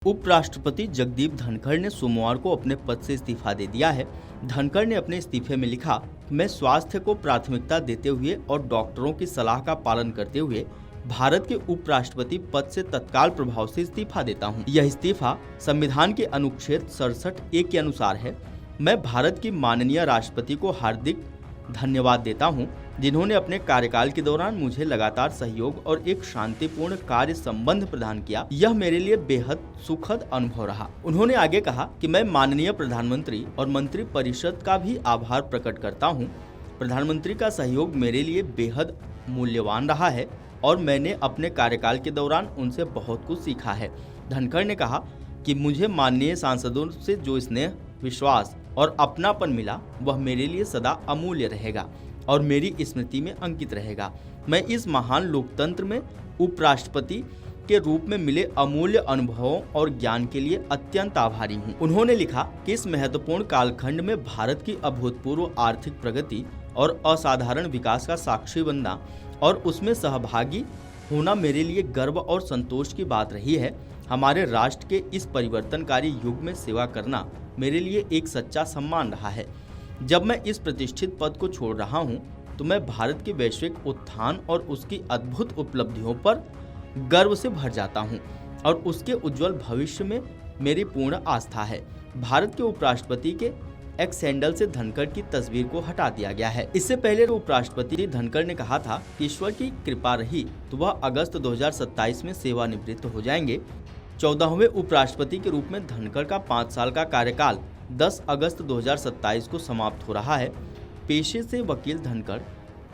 उपराष्ट्रपति जगदीप धनखड़ ने सोमवार को अपने पद से इस्तीफा दे दिया है। धनखड़ ने अपने इस्तीफे में लिखा, मैं स्वास्थ्य को प्राथमिकता देते हुए और डॉक्टरों की सलाह का पालन करते हुए भारत के उपराष्ट्रपति पद से तत्काल प्रभाव से इस्तीफा देता हूं। यह इस्तीफा संविधान के अनुच्छेद 67(a) के अनुसार है। मैं भारत की माननीय राष्ट्रपति को हार्दिक धन्यवाद देता हूं, जिन्होंने अपने कार्यकाल के दौरान मुझे लगातार सहयोग और एक शांतिपूर्ण कार्य संबंध प्रदान किया। यह मेरे लिए बेहद सुखद अनुभव रहा। उन्होंने आगे कहा कि मैं माननीय प्रधानमंत्री और मंत्री परिषद का भी आभार प्रकट करता हूं। प्रधानमंत्री का सहयोग मेरे लिए बेहद मूल्यवान रहा है और मैंने अपने कार्यकाल के दौरान उनसे बहुत कुछ सीखा है। धनखड़ ने कहा कि मुझे माननीय सांसदों से जो स्नेह, विश्वास और अपनापन मिला वह मेरे लिए सदा अमूल्य रहेगा और मेरी स्मृति में अंकित रहेगा। मैं इस महान लोकतंत्र में उपराष्ट्रपति के रूप में मिले अमूल्य अनुभवों और ज्ञान के लिए अत्यंत आभारी हूँ। उन्होंने लिखा कि इस महत्वपूर्ण कालखंड में भारत की अभूतपूर्व आर्थिक प्रगति और असाधारण विकास का साक्षी बनना और उसमें सहभागी होना मेरे लिए गर्व और संतोष की बात रही है। हमारे राष्ट्र के इस परिवर्तनकारी युग में सेवा करना मेरे लिए एक सच्चा सम्मान रहा है। जब मैं इस प्रतिष्ठित पद को छोड़ रहा हूं, तो मैं भारत के वैश्विक उत्थान और उसकी अद्भुत उपलब्धियों पर गर्व से भर जाता हूं और उसके उज्जवल भविष्य में मेरी पूर्ण आस्था है। भारत के उपराष्ट्रपति के एक्स हैंडल से धनखड़ की तस्वीर को हटा दिया गया है। इससे पहले उपराष्ट्रपति धनखड़ ने कहा था कि ईश्वर की कृपा रही तो वह अगस्त 2027 में सेवानिवृत्त हो जाएंगे। 14वें उपराष्ट्रपति के रूप में धनखड़ का 5 साल का कार्यकाल 10 अगस्त 2027 को समाप्त हो रहा है। पेशे से वकील धनखड़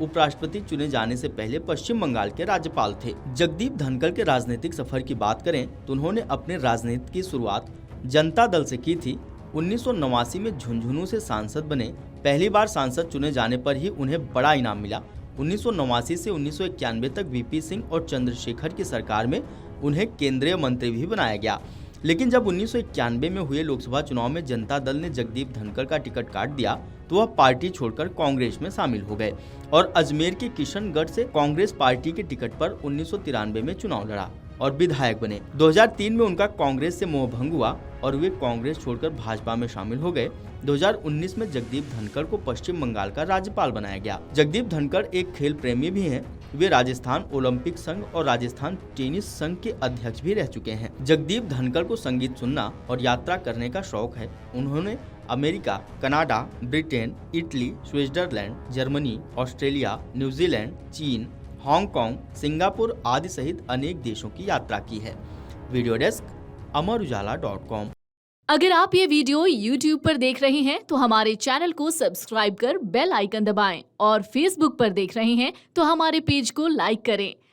उपराष्ट्रपति चुने जाने से पहले पश्चिम बंगाल के राज्यपाल थे। जगदीप धनखड़ के राजनीतिक सफर की बात करें तो उन्होंने अपने राजनीति की शुरुआत जनता दल से की थी। 1989 में झुंझुनू से सांसद बने। पहली बार सांसद चुने जाने पर ही उन्हें बड़ा इनाम मिला। 1989 से 1991 तक वीपी सिंह और चंद्रशेखर की सरकार में उन्हें केंद्रीय मंत्री भी बनाया गया। लेकिन जब 1991 में हुए लोकसभा चुनाव में जनता दल ने जगदीप धनखड़ का टिकट काट दिया तो वह पार्टी छोड़कर कांग्रेस में शामिल हो गए और अजमेर के किशनगढ़ से कांग्रेस पार्टी के टिकट पर 1993 में चुनाव लड़ा और विधायक बने। 2003 में उनका कांग्रेस से मोह भंग हुआ और वे कांग्रेस छोड़कर भाजपा में शामिल हो गए। 2019 में जगदीप धनखड़ को पश्चिम बंगाल का राज्यपाल बनाया गया। जगदीप धनखड़ एक खेल प्रेमी भी हैं। वे राजस्थान ओलंपिक संघ और राजस्थान टेनिस संघ के अध्यक्ष भी रह चुके हैं। जगदीप धनखड़ को संगीत सुनना और यात्रा करने का शौक है। उन्होंने America, Canada, Britain, Italy, Switzerland, Germany, Australia, New Zealand, चीन, हांगकांग, सिंगापुर आदि सहित अनेक देशों की यात्रा की है। वीडियो डेस्क अमरउजाला.com। अगर आप ये वीडियो YouTube पर देख रहे हैं तो हमारे चैनल को सब्सक्राइब कर बेल आइकन दबाएं और Facebook पर देख रहे हैं तो हमारे पेज को लाइक करें।